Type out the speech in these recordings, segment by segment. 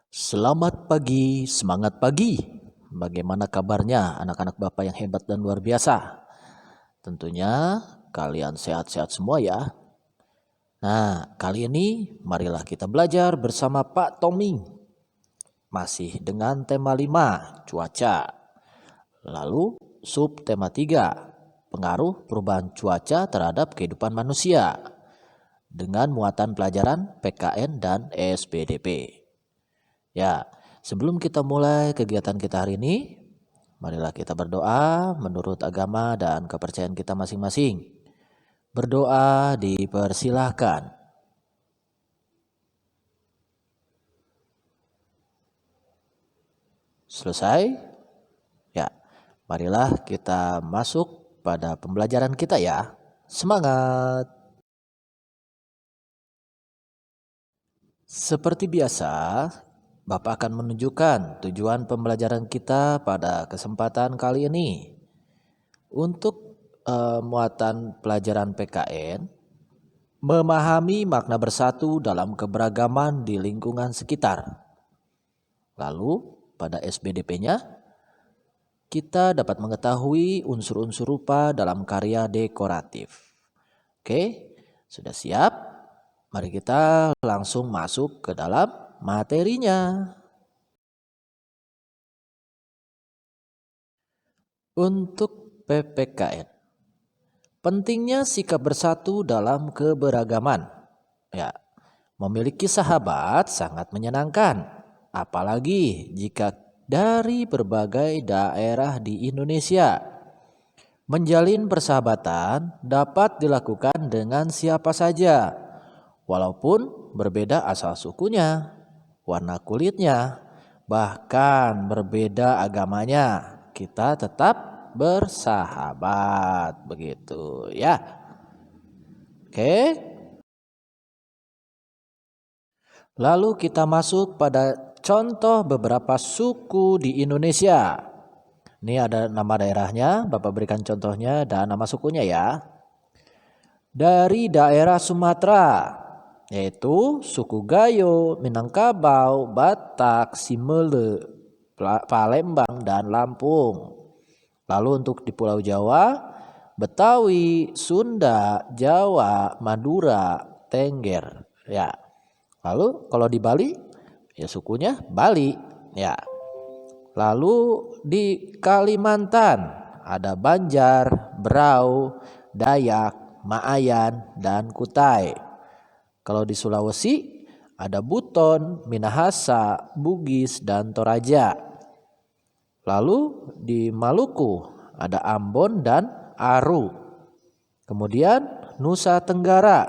Selamat pagi, semangat pagi. Bagaimana kabarnya anak-anak Bapak yang hebat dan luar biasa? Tentunya kalian sehat-sehat semua ya. Nah, kali ini marilah kita belajar bersama Pak Tommy. Masih dengan tema 5, cuaca. Lalu sub tema 3, pengaruh perubahan cuaca terhadap kehidupan manusia. Dengan muatan pelajaran PKN dan SPDP. Ya, sebelum kita mulai kegiatan kita hari ini, marilah kita berdoa menurut agama dan kepercayaan kita masing-masing. Berdoa dipersilahkan. Selesai? Ya, marilah kita masuk pada pembelajaran kita ya. Semangat! Seperti biasa, Bapak akan menunjukkan tujuan pembelajaran kita pada kesempatan kali ini. Untuk muatan pelajaran PKN, memahami makna bersatu dalam keberagaman di lingkungan sekitar. Lalu pada SBDP-nya, kita dapat mengetahui unsur-unsur rupa dalam karya dekoratif. Oke, sudah siap? Mari kita langsung masuk ke dalam materinya. Untuk PPKN, pentingnya sikap bersatu dalam keberagaman. Ya, memiliki sahabat sangat menyenangkan, apalagi jika dari berbagai daerah di Indonesia. Menjalin persahabatan dapat dilakukan dengan siapa saja, walaupun berbeda asal sukunya, warna kulitnya, bahkan berbeda agamanya. Kita tetap bersahabat, begitu ya. Oke. Lalu kita masuk pada contoh beberapa suku di Indonesia. Ini ada nama daerahnya, Bapak berikan contohnya dan nama sukunya ya. Dari daerah Sumatera, yaitu suku Gayo, Minangkabau, Batak, Simele, Palembang, dan Lampung. Lalu untuk di Pulau Jawa, Betawi, Sunda, Jawa, Madura, Tengger. Ya. Lalu kalau di Bali, ya sukunya Bali. Ya. Lalu di Kalimantan ada Banjar, Berau, Dayak, Maayan, dan Kutai. Kalau di Sulawesi ada Buton, Minahasa, Bugis, dan Toraja. Lalu di Maluku ada Ambon dan Aru. Kemudian Nusa Tenggara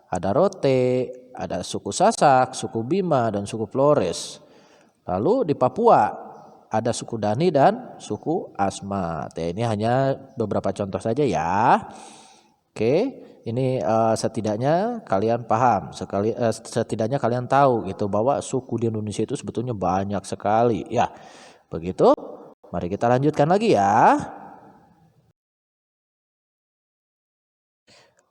ada Rote, ada suku Sasak, suku Bima, dan suku Flores. Lalu di Papua ada suku Dani dan suku Asmat. Ya, ini hanya beberapa contoh saja ya. Oke, ini setidaknya kalian paham, setidaknya kalian tahu gitu bahwa suku di Indonesia itu sebetulnya banyak sekali. Ya, begitu. Mari kita lanjutkan lagi ya.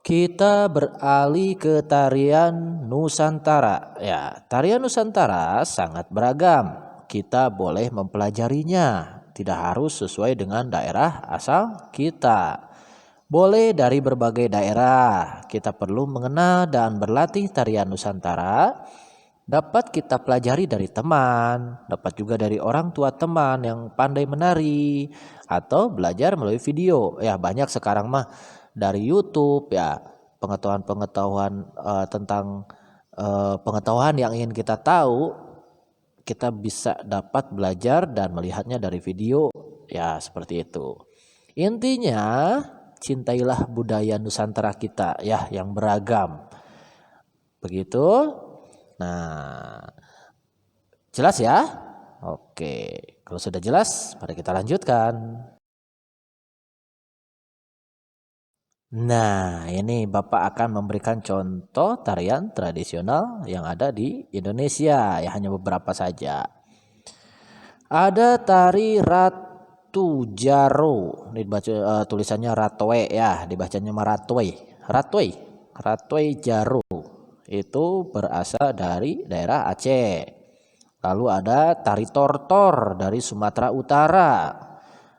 Kita beralih ke tarian Nusantara. Ya, tarian Nusantara sangat beragam. Kita boleh mempelajarinya, tidak harus sesuai dengan daerah asal kita. Boleh dari berbagai daerah. Kita perlu mengenal dan berlatih tarian Nusantara. Dapat kita pelajari dari teman, dapat juga dari orang tua teman yang pandai menari, atau belajar melalui video. Ya, banyak sekarang mah dari YouTube ya, pengetahuan-pengetahuan tentang pengetahuan yang ingin kita tahu. Kita bisa dapat belajar dan melihatnya dari video ya, seperti itu. Intinya cintailah budaya Nusantara kita ya yang beragam. Begitu. Nah, jelas ya? Oke, kalau sudah jelas mari kita lanjutkan. Nah, ini Bapak akan memberikan contoh tarian tradisional yang ada di Indonesia, ya hanya beberapa saja. Ada tari Ratu Jaro, ini dibaca tulisannya Ratwe ya, dibacanya Maratwe. Ratwe Jaro itu berasal dari daerah Aceh. Lalu ada tari tortor dari Sumatera Utara.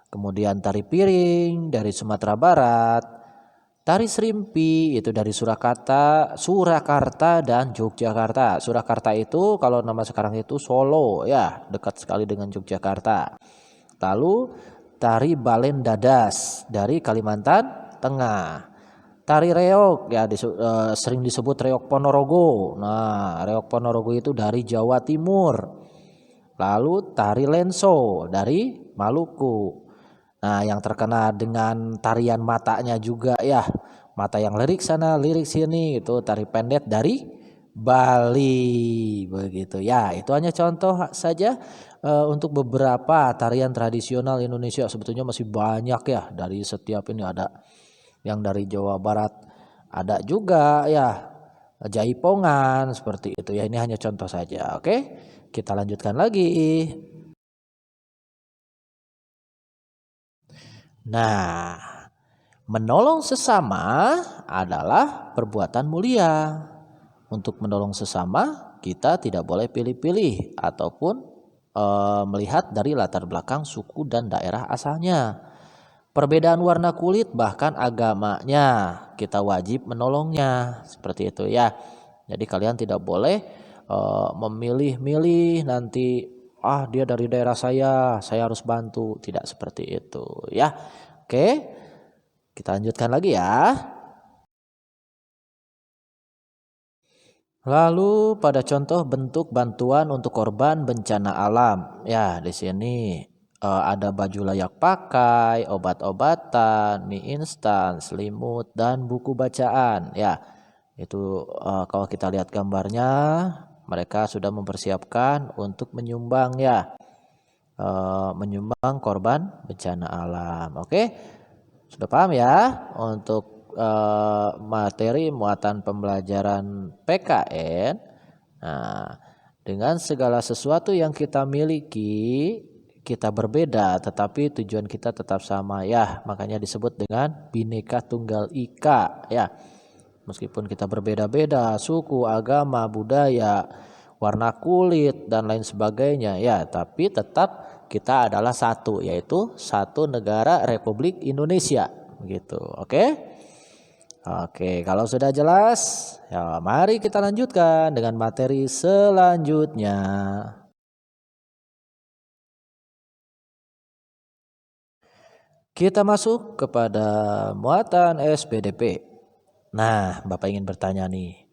Kemudian tari piring dari Sumatera Barat. Tari serimpi itu dari Surakarta dan Yogyakarta. Surakarta itu kalau nama sekarang itu Solo ya, dekat sekali dengan Yogyakarta. Lalu tari balen dadas dari Kalimantan Tengah. Tari reog ya sering disebut reog Ponorogo. Nah, reog Ponorogo itu dari Jawa Timur. Lalu tari lenso dari Maluku. Nah, yang terkena dengan tarian matanya juga ya, mata yang lirik sana, lirik sini, itu tari pendet dari Bali, begitu ya. Itu hanya contoh saja untuk beberapa tarian tradisional Indonesia. Sebetulnya masih banyak ya, dari setiap ini ada yang dari Jawa Barat, ada juga ya jaipongan seperti itu ya. Ini hanya contoh saja. Oke, kita lanjutkan lagi. Nah, menolong sesama adalah perbuatan mulia. Untuk menolong sesama, kita tidak boleh pilih-pilih ataupun melihat dari latar belakang suku dan daerah asalnya. Perbedaan warna kulit bahkan agamanya, kita wajib menolongnya. Seperti itu ya. Jadi kalian tidak boleh memilih-milih nanti dia dari daerah saya harus bantu. Tidak seperti itu ya. Oke, kita lanjutkan lagi ya. Lalu pada contoh bentuk bantuan untuk korban bencana alam. Ya, di sini ada baju layak pakai, obat-obatan, mie instan, selimut, dan buku bacaan. Ya, itu kalau kita lihat gambarnya, mereka sudah mempersiapkan untuk menyumbang ya, menyumbang korban bencana alam. Oke, sudah paham ya untuk materi muatan pembelajaran PKN. Nah, dengan segala sesuatu yang kita miliki, kita berbeda tetapi tujuan kita tetap sama ya, makanya disebut dengan Bhinneka Tunggal Ika ya. Meskipun kita berbeda-beda suku, agama, budaya, warna kulit dan lain sebagainya ya, tapi tetap kita adalah satu, yaitu satu negara Republik Indonesia begitu. Oke, kalau sudah jelas ya, mari kita lanjutkan dengan materi selanjutnya. Kita masuk kepada muatan SPDP. Nah, Bapak ingin bertanya nih.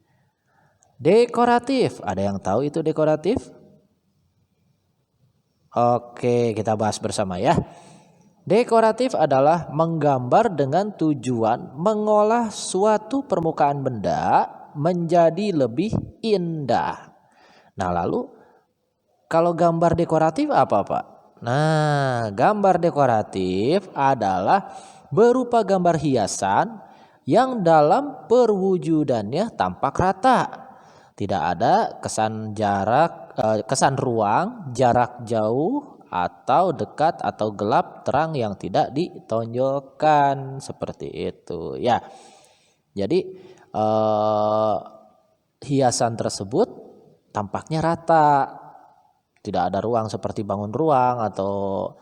Dekoratif, ada yang tahu itu dekoratif? Oke, kita bahas bersama ya. Dekoratif adalah menggambar dengan tujuan mengolah suatu permukaan benda menjadi lebih indah. Nah, lalu kalau gambar dekoratif apa, Pak? Nah, gambar dekoratif adalah berupa gambar hiasan yang dalam perwujudannya tampak rata. Tidak ada kesan ruang, jarak jauh, atau dekat atau gelap terang yang tidak ditonjolkan seperti itu ya. Jadi hiasan tersebut tampaknya rata, tidak ada ruang seperti bangun ruang atau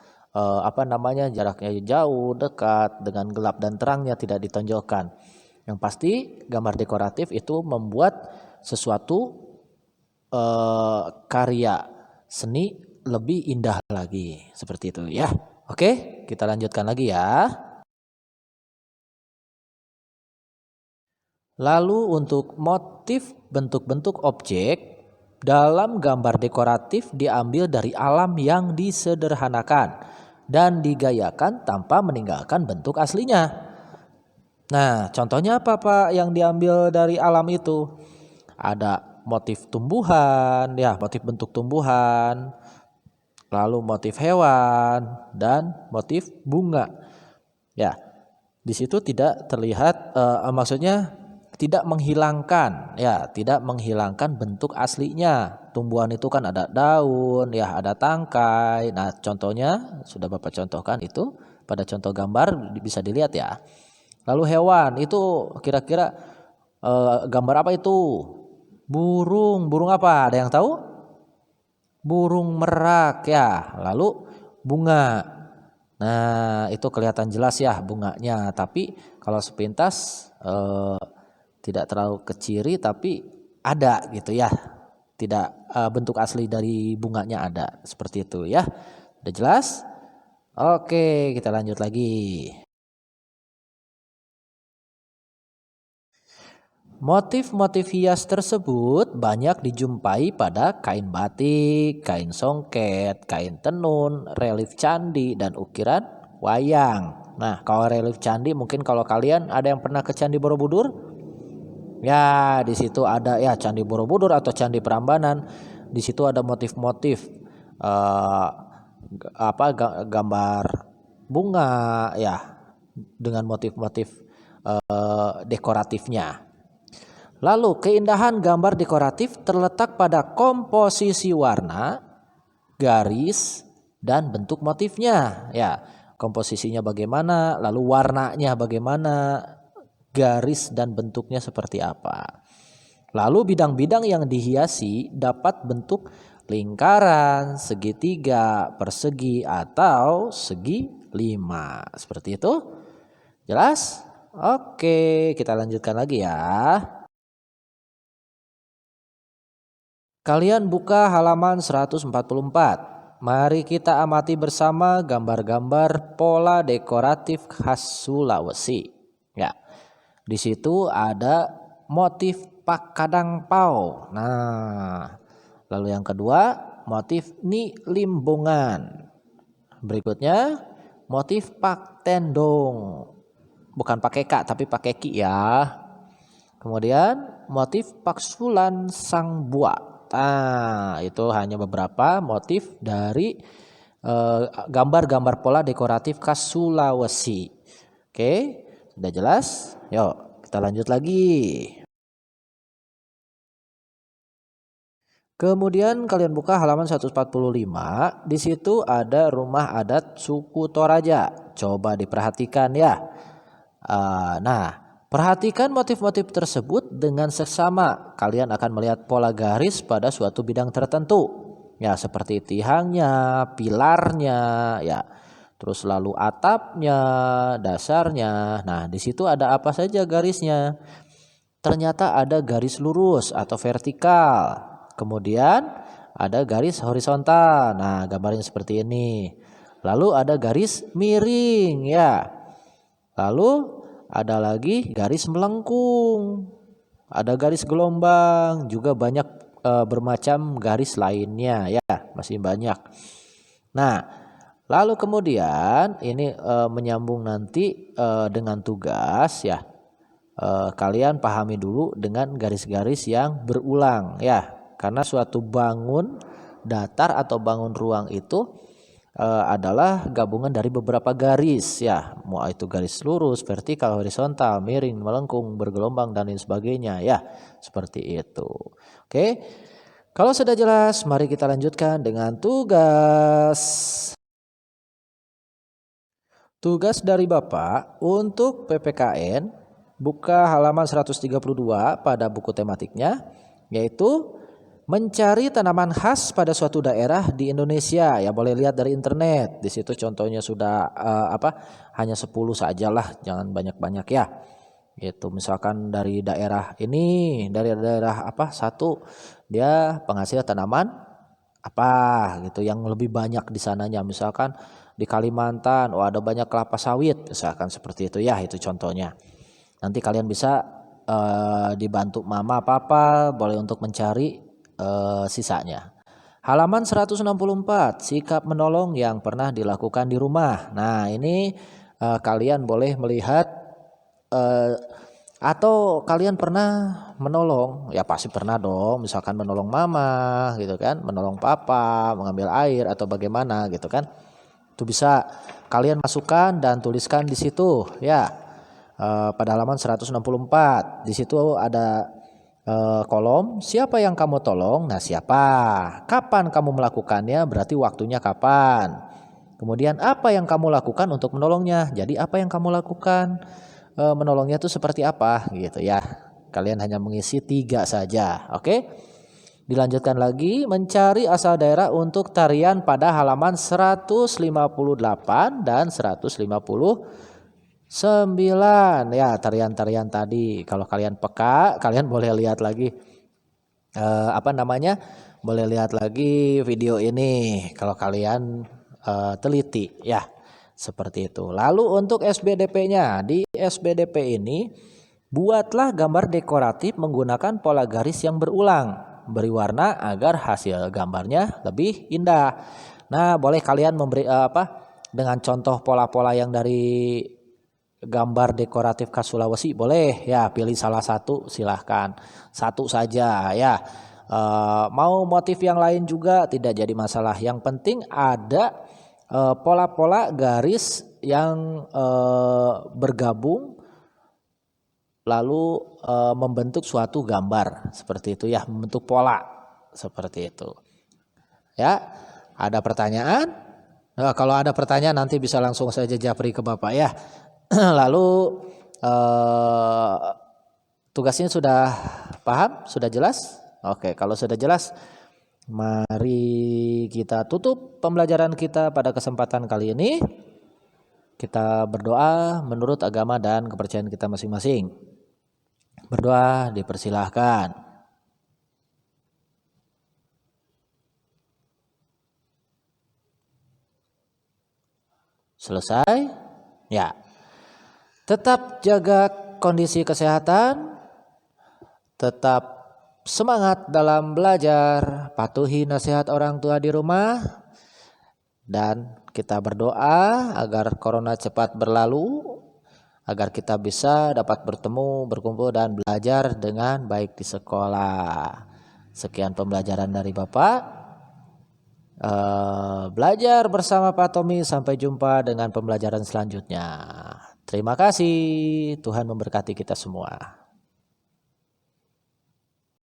jaraknya jauh, dekat, dengan gelap dan terangnya tidak ditonjolkan. Yang pasti gambar dekoratif itu membuat sesuatu karya seni lebih indah lagi, seperti itu ya. Oke, kita lanjutkan lagi ya. Lalu untuk motif bentuk-bentuk objek dalam gambar dekoratif diambil dari alam yang disederhanakan dan digayakan tanpa meninggalkan bentuk aslinya. Nah, contohnya apa Pak yang diambil dari alam itu? Ada motif tumbuhan, ya, motif bentuk tumbuhan, lalu motif hewan dan motif bunga. Ya, di situ tidak terlihat, maksudnya tidak menghilangkan, ya, tidak menghilangkan bentuk aslinya. Tumbuhan itu kan ada daun, ya, ada tangkai. Nah, contohnya sudah Bapak contohkan itu pada contoh gambar bisa dilihat ya. Lalu hewan itu kira-kira gambar apa itu? Burung apa? Ada yang tahu? burung merak ya, lalu bunga. Nah, itu kelihatan jelas ya bunganya, tapi kalau sepintas tidak terlalu keciri tapi ada gitu ya. Tidak bentuk asli dari bunganya ada, seperti itu ya. Udah jelas? Oke, kita lanjut lagi. Motif-motif hias tersebut banyak dijumpai pada kain batik, kain songket, kain tenun, relief candi, dan ukiran wayang. Nah, kalau relief candi mungkin kalau kalian ada yang pernah ke Candi Borobudur, ya di situ ada ya Candi Borobudur atau Candi Prambanan. Di situ ada motif-motif eh, gambar bunga ya dengan motif-motif dekoratifnya. Lalu keindahan gambar dekoratif terletak pada komposisi warna, garis, dan bentuk motifnya. Ya, komposisinya bagaimana, lalu warnanya bagaimana, garis dan bentuknya seperti apa. Lalu bidang-bidang yang dihiasi dapat bentuk lingkaran, segitiga, persegi, atau segi lima. Seperti itu. Jelas? Oke, kita lanjutkan lagi ya. Kalian buka halaman 144. Mari kita amati bersama gambar-gambar pola dekoratif khas Sulawesi. Ya. Di situ ada motif Pakadang Pau. Nah, lalu yang kedua motif Ni Limbongan. Berikutnya motif Pak Tendong. Bukan pakai K tapi pakai Ki ya. Kemudian motif Paksulan Sang Buah. Nah, itu hanya beberapa motif dari gambar-gambar pola dekoratif khas Sulawesi. Oke, sudah jelas? Yuk, kita lanjut lagi. Kemudian kalian buka halaman 145. Di situ ada rumah adat suku Toraja. Coba diperhatikan ya. Nah, perhatikan motif-motif tersebut dengan seksama. Kalian akan melihat pola garis pada suatu bidang tertentu. Ya, seperti tihangnya, pilarnya, ya. Terus lalu atapnya, dasarnya. Nah, di situ ada apa saja garisnya? Ternyata ada garis lurus atau vertikal. Kemudian ada garis horizontal. Nah, gambarnya seperti ini. Lalu ada garis miring, ya. Lalu ada lagi garis melengkung, ada garis gelombang, juga banyak bermacam garis lainnya ya, masih banyak. Nah, lalu kemudian ini menyambung nanti dengan tugas ya. Kalian pahami dulu dengan garis-garis yang berulang ya, karena suatu bangun datar atau bangun ruang itu adalah gabungan dari beberapa garis ya, mau itu garis lurus, vertikal, horizontal, miring, melengkung, bergelombang dan lain sebagainya ya, seperti itu. Oke, kalau sudah jelas, mari kita lanjutkan dengan tugas. Tugas dari Bapak untuk PPKN, buka halaman 132 pada buku tematiknya, yaitu mencari tanaman khas pada suatu daerah di Indonesia. Ya boleh lihat dari internet. Di situ contohnya sudah hanya 10 sajalah, jangan banyak-banyak ya. Gitu. Misalkan dari daerah ini, dari daerah satu dia penghasil tanaman apa gitu yang lebih banyak di sananya. Misalkan di Kalimantan, ada banyak kelapa sawit, misalkan seperti itu ya, itu contohnya. Nanti kalian bisa dibantu mama papa boleh untuk mencari sisanya. Halaman 164, sikap menolong yang pernah dilakukan di rumah. Nah, ini kalian boleh melihat atau kalian pernah menolong, ya pasti pernah dong, misalkan menolong mama gitu kan, menolong papa, mengambil air atau bagaimana gitu kan. Itu bisa kalian masukkan dan tuliskan di situ ya. Pada halaman 164, di situ ada kolom siapa yang kamu tolong, nah siapa, kapan kamu melakukannya, berarti waktunya kapan, kemudian apa yang kamu lakukan untuk menolongnya, jadi apa yang kamu lakukan menolongnya itu seperti apa gitu ya. Kalian hanya mengisi 3 saja, oke. Dilanjutkan lagi, mencari asal daerah untuk tarian pada halaman 158 dan 159. Ya, tarian-tarian tadi. Kalau kalian peka, kalian boleh lihat lagi boleh lihat lagi video ini kalau kalian teliti ya. Seperti itu. Lalu untuk SBDP-nya, di SBDP ini buatlah gambar dekoratif menggunakan pola garis yang berulang. Beri warna agar hasil gambarnya lebih indah. Nah, boleh kalian memberi dengan contoh pola-pola yang dari gambar dekoratif khas Sulawesi, boleh ya, pilih salah satu silahkan. Satu saja ya. Mau motif yang lain juga tidak jadi masalah. Yang penting ada pola-pola garis yang bergabung lalu membentuk suatu gambar seperti itu ya, membentuk pola seperti itu. Ya, ada pertanyaan? Nah, kalau ada pertanyaan nanti bisa langsung saja japri ke Bapak ya. Lalu tugasnya sudah paham? Sudah jelas? Oke, kalau sudah jelas, mari kita tutup pembelajaran kita pada kesempatan kali ini. Kita berdoa menurut agama dan kepercayaan kita masing-masing. Berdoa dipersilahkan. Selesai? Ya. Tetap jaga kondisi kesehatan. Tetap semangat dalam belajar. Patuhi nasihat orang tua di rumah. Dan kita berdoa agar corona cepat berlalu. Agar kita bisa dapat bertemu, berkumpul dan belajar dengan baik di sekolah. Sekian pembelajaran dari Bapak. Belajar bersama Pak Tommy. Sampai jumpa dengan pembelajaran selanjutnya. Terima kasih. Tuhan memberkati kita semua.